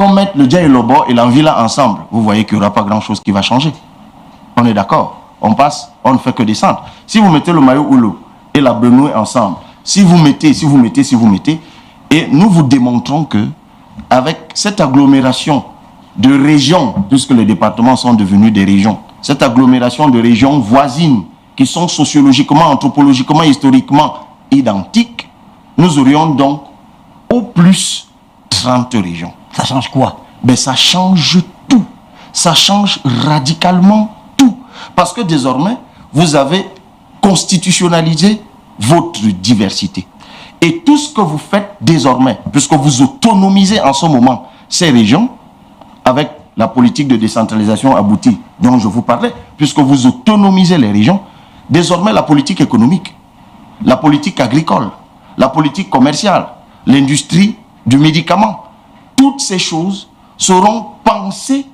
qu'on mette le Dja et le Bo et l'Anvila ensemble, vous voyez qu'il n'y aura pas grand-chose qui va changer. On est d'accord. On passe, on ne fait que descendre. Si vous mettez le Mayo Oulu et la Benoué ensemble, si vous mettez, et nous vous démontrons que avec cette agglomération de régions, puisque les départements sont devenus des régions, cette agglomération de régions voisines qui sont sociologiquement, anthropologiquement, historiquement identiques, nous aurions donc au plus 30 régions. Ça change quoi? Ben, ça change tout. Ça change radicalement tout. Parce que désormais, vous avez constitutionnalisé votre diversité. Et tout ce que vous faites désormais, puisque vous autonomisez en ce moment ces régions, avec la politique de décentralisation aboutie dont je vous parlais, puisque vous autonomisez les régions, désormais la politique économique, la politique agricole, la politique commerciale, l'industrie du médicament, toutes ces choses seront pensées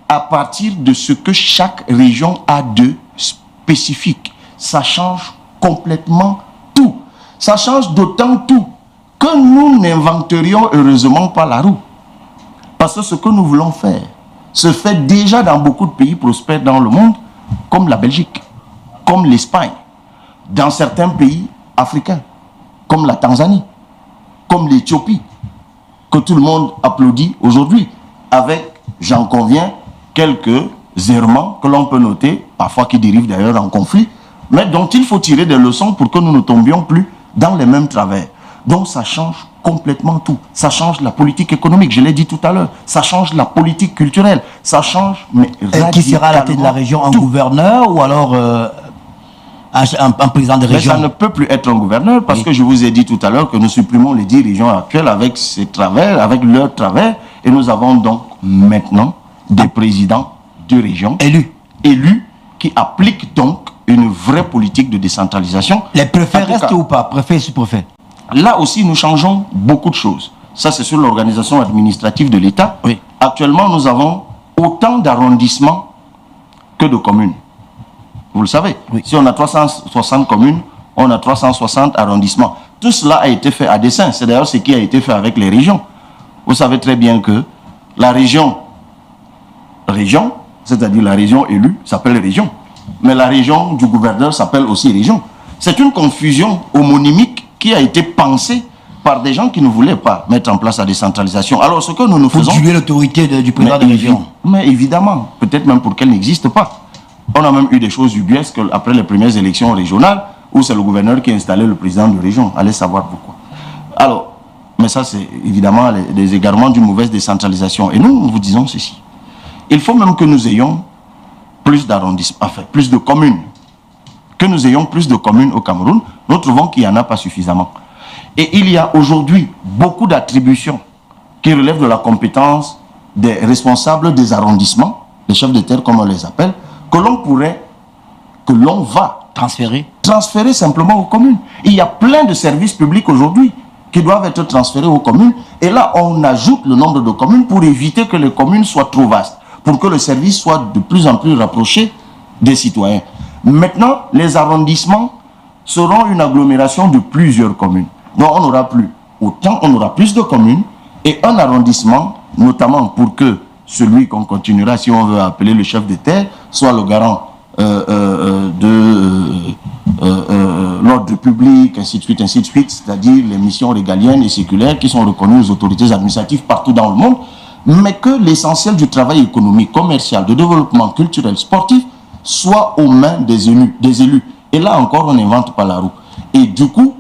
à partir de ce que chaque région a de spécifique. Ça change complètement tout. Ça change d'autant tout que nous n'inventerions heureusement pas la roue. Parce que ce que nous voulons faire se fait déjà dans beaucoup de pays prospères dans le monde, comme la Belgique, comme l'Espagne, dans certains pays africains, comme la Tanzanie, comme l'Éthiopie, que tout le monde applaudit aujourd'hui, avec, j'en conviens, quelques errements que l'on peut noter, parfois qui dérivent d'ailleurs en conflit, mais dont il faut tirer des leçons pour que nous ne tombions plus dans les mêmes travers. Donc ça change complètement tout. Ça change la politique économique, je l'ai dit tout à l'heure. Ça change la politique culturelle. Ça change, mais radicalement. Qui sera à la tête de la région, un gouverneur ou alors un président de région? Mais ça ne peut plus être un gouverneur parce que je vous ai dit tout à l'heure que nous supprimons les 10 régions actuelles avec ces travers, avec leurs travers, et nous avons donc maintenant des présidents de régions élus qui appliquent donc une vraie politique de décentralisation. Les préfets restent ou pas? Préfet et sous-préfet? Là aussi, nous changeons beaucoup de choses. Ça, c'est sur l'organisation administrative de l'État. Oui. Actuellement, nous avons autant d'arrondissements que de communes. Vous le savez. Oui. Si on a 360 communes, on a 360 arrondissements. Tout cela a été fait à dessein. C'est d'ailleurs ce qui a été fait avec les régions. Vous savez très bien que la région, c'est-à-dire la région élue, s'appelle région. Mais la région du gouverneur s'appelle aussi région. C'est une confusion homonymique qui a été pensée par des gens qui ne voulaient pas mettre en place la décentralisation. Alors ce que nous faisons... Pour tuer l'autorité du président de région. Mais évidemment, peut-être même pour qu'elle n'existe pas. On a même eu des choses ubuesques après les premières élections régionales où c'est le gouverneur qui a installé le président de région. Allez savoir pourquoi. Alors, mais ça c'est évidemment les égarements d'une mauvaise décentralisation. Et nous vous disons ceci. Il faut même que nous ayons plus d'arrondissements, enfin plus de communes. Que nous ayons plus de communes au Cameroun, nous trouvons qu'il n'y en a pas suffisamment. Et il y a aujourd'hui beaucoup d'attributions qui relèvent de la compétence des responsables des arrondissements, les chefs de terre comme on les appelle, que l'on va transférer simplement aux communes. Il y a plein de services publics aujourd'hui qui doivent être transférés aux communes. Et là, on ajoute le nombre de communes pour éviter que les communes soient trop vastes, pour que le service soit de plus en plus rapproché des citoyens. Maintenant, les arrondissements seront une agglomération de plusieurs communes. Donc on n'aura plus autant, on aura plus de communes et un arrondissement, notamment pour que celui qu'on continuera, si on veut appeler le chef de terre, soit le garant de l'ordre public, ainsi de suite, c'est-à-dire les missions régaliennes et séculaires qui sont reconnues aux autorités administratives partout dans le monde, mais que l'essentiel du travail économique, commercial, de développement culturel, sportif, soit aux mains des élus. Et là encore, on n'invente pas la roue. Et du coup,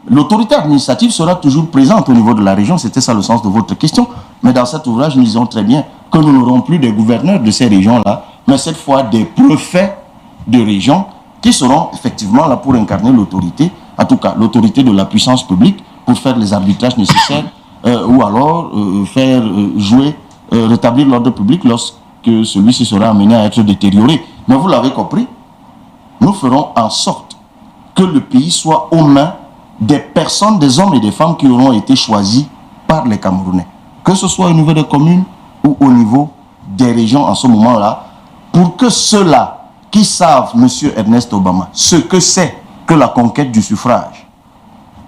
l'autorité administrative sera toujours présente au niveau de la région, c'était ça le sens de votre question. Mais dans cet ouvrage, nous disons très bien que nous n'aurons plus des gouverneurs de ces régions-là, mais cette fois des préfets de région qui seront effectivement là pour incarner l'autorité, en tout cas l'autorité de la puissance publique, pour faire les arbitrages nécessaires ou alors faire rétablir l'ordre public lorsque celui-ci sera amené à être détérioré. Mais vous l'avez compris, nous ferons en sorte que le pays soit aux mains des personnes, des hommes et des femmes qui auront été choisis par les Camerounais. Que ce soit au niveau des communes ou au niveau des régions en ce moment-là, pour que ceux-là qui savent, M. Ernest Obama, ce que c'est que la conquête du suffrage,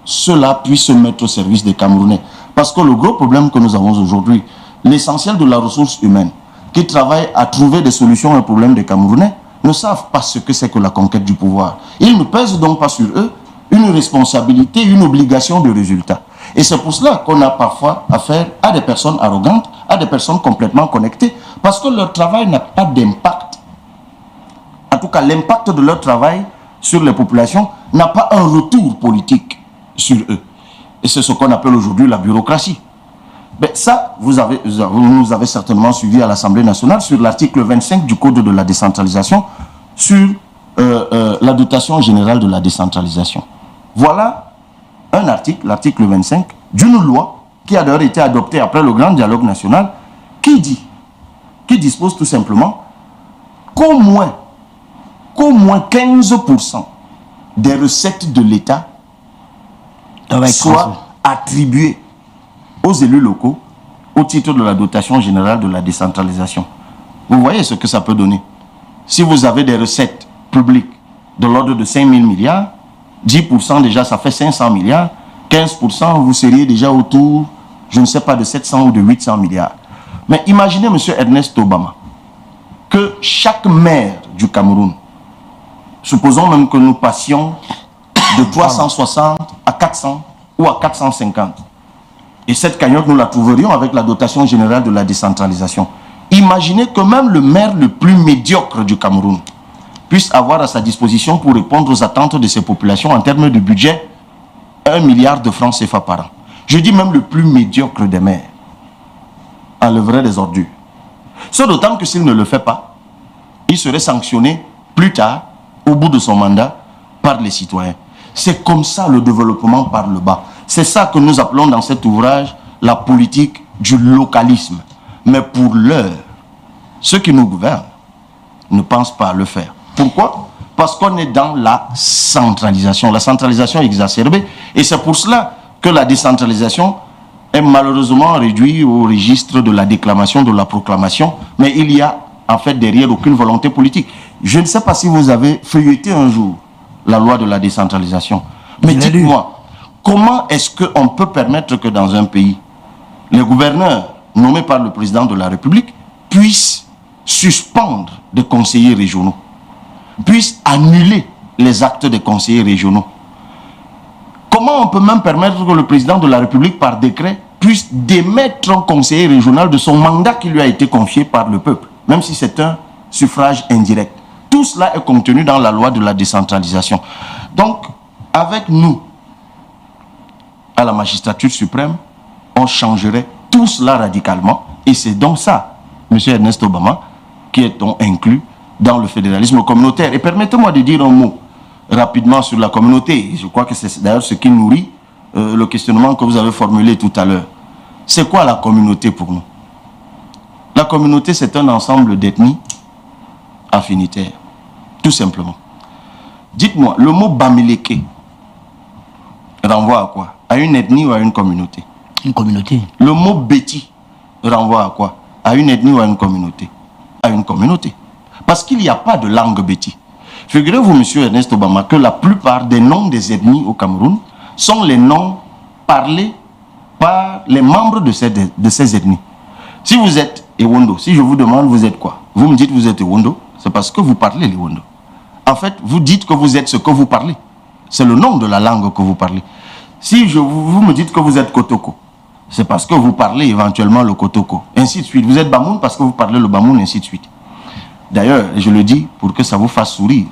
ceux-là puissent se mettre au service des Camerounais. Parce que le gros problème que nous avons aujourd'hui, l'essentiel de la ressource humaine, qui travaillent à trouver des solutions aux problèmes des Camerounais, ne savent pas ce que c'est que la conquête du pouvoir. Ils ne pèsent donc pas sur eux une responsabilité, une obligation de résultat. Et c'est pour cela qu'on a parfois affaire à des personnes arrogantes, à des personnes complètement connectées, parce que leur travail n'a pas d'impact. En tout cas, l'impact de leur travail sur les populations n'a pas un retour politique sur eux. Et c'est ce qu'on appelle aujourd'hui la bureaucratie. Mais ça, vous nous avez certainement suivi à l'Assemblée nationale sur l'article 25 du Code de la décentralisation sur la dotation générale de la décentralisation. Voilà un article, l'article 25, d'une loi qui a d'ailleurs été adoptée après le grand dialogue national, qui dispose tout simplement qu'au moins 15% des recettes de l'État soient attribuées aux élus locaux au titre de la dotation générale de la décentralisation. Vous voyez ce que ça peut donner. Si vous avez des recettes publiques de l'ordre de 5 000 milliards, 10% déjà ça fait 500 milliards, 15% vous seriez déjà autour, je ne sais pas, de 700 ou de 800 milliards. Mais imaginez, M. Ernest Obama, que chaque maire du Cameroun, supposons même que nous passions de 360 à 400 ou à 450. Et cette cagnotte, nous la trouverions avec la dotation générale de la décentralisation. Imaginez que même le maire le plus médiocre du Cameroun puisse avoir à sa disposition pour répondre aux attentes de ses populations en termes de budget 1 milliard de francs CFA par an. Je dis même le plus médiocre des maires enlèverait des ordures. C'est d'autant que s'il ne le fait pas, il serait sanctionné plus tard, au bout de son mandat, par les citoyens. C'est comme ça le développement par le bas. C'est ça que nous appelons dans cet ouvrage la politique du localisme. Mais pour l'heure, ceux qui nous gouvernent ne pensent pas à le faire. Pourquoi? Parce qu'on est dans la centralisation. La centralisation est exacerbée. Et c'est pour cela que la décentralisation est malheureusement réduite au registre de la déclamation, de la proclamation. Mais il y a en fait derrière aucune volonté politique. Je ne sais pas si vous avez feuilleté un jour la loi de la décentralisation. Mais dites-moi, comment est-ce qu'on peut permettre que dans un pays, les gouverneurs nommés par le président de la République puissent suspendre des conseillers régionaux, puissent annuler les actes des conseillers régionaux? Comment on peut même permettre que le président de la République, par décret, puisse démettre un conseiller régional de son mandat qui lui a été confié par le peuple, même si c'est un suffrage indirect? Tout cela est contenu dans la loi de la décentralisation. Donc, avec nous, à la magistrature suprême, on changerait tout cela radicalement. Et c'est donc ça, M. Ernest Obama, qui est donc inclus dans le fédéralisme communautaire. Et permettez-moi de dire un mot rapidement sur la communauté. Je crois que c'est d'ailleurs ce qui nourrit le questionnement que vous avez formulé tout à l'heure. C'est quoi la communauté pour nous? La communauté, c'est un ensemble d'ethnies affinitaires, tout simplement. Dites-moi, le mot Bamileke renvoie à quoi? À une ethnie ou à une communauté? Une communauté. Le mot Béti renvoie à quoi? À une ethnie ou à une communauté? À une communauté. Parce qu'il n'y a pas de langue Béti. Figurez-vous, M. Ernest Obama, que la plupart des noms des ethnies au Cameroun sont les noms parlés par les membres de ces ethnies. Si vous êtes Ewondo, si je vous demande vous êtes quoi? Vous me dites vous êtes Ewondo, c'est parce que vous parlez l'Ewondo. En fait, vous dites que vous êtes ce que vous parlez. C'est le nom de la langue que vous parlez. Si vous me dites que vous êtes Kotoko, c'est parce que vous parlez éventuellement le Kotoko. Ainsi de suite. Vous êtes Bamoun parce que vous parlez le Bamoun, ainsi de suite. D'ailleurs, je le dis pour que ça vous fasse sourire.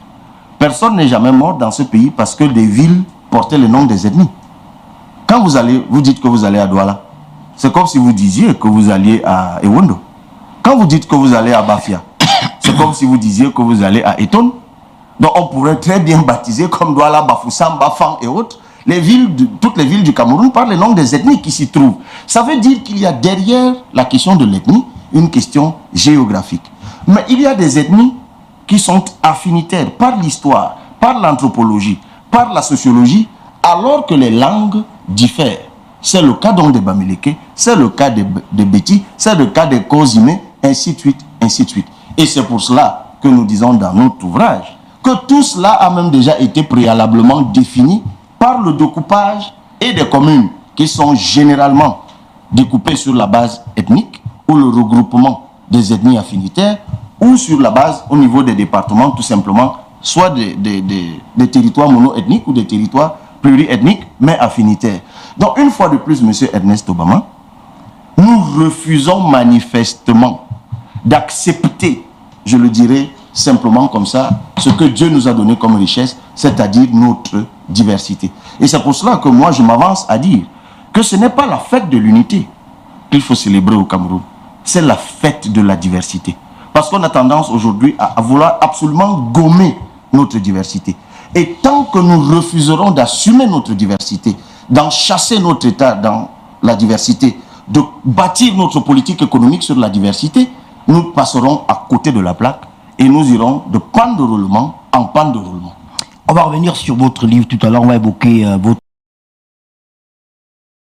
Personne n'est jamais mort dans ce pays parce que des villes portaient le nom des ethnies. Quand vous dites que vous allez à Douala, c'est comme si vous disiez que vous alliez à Ewondo. Quand vous dites que vous allez à Bafia, c'est comme si vous disiez que vous allez à Eton. Donc on pourrait très bien baptiser comme Douala, Bafoussam, Bafang et autres. Toutes les villes du Cameroun par les noms des ethnies qui s'y trouvent. Ça veut dire qu'il y a derrière la question de l'ethnie une question géographique. Mais il y a des ethnies qui sont affinitaires par l'histoire, par l'anthropologie, par la sociologie, alors que les langues diffèrent. C'est le cas donc des Bamileke, c'est le cas des Béti, c'est le cas des Kozimé, ainsi de suite, ainsi de suite. Et c'est pour cela que nous disons dans notre ouvrage que tout cela a même déjà été préalablement défini par le découpage et des communes qui sont généralement découpées sur la base ethnique ou le regroupement des ethnies affinitaires, ou sur la base, au niveau des départements, tout simplement, soit des territoires mono-ethniques ou des territoires pluriethniques, mais affinitaires. Donc, une fois de plus, M. Ernest Obama, nous refusons manifestement d'accepter, je le dirais simplement comme ça, ce que Dieu nous a donné comme richesse, c'est-à-dire notre diversité. Et c'est pour cela que moi, je m'avance à dire que ce n'est pas la fête de l'unité qu'il faut célébrer au Cameroun, c'est la fête de la diversité. Parce qu'on a tendance aujourd'hui à vouloir absolument gommer notre diversité. Et tant que nous refuserons d'assumer notre diversité, d'en chasser notre État dans la diversité, de bâtir notre politique économique sur la diversité, nous passerons à côté de la plaque et nous irons de panne de roulement en panne de roulement. On va revenir sur votre livre tout à l'heure, on va évoquer votre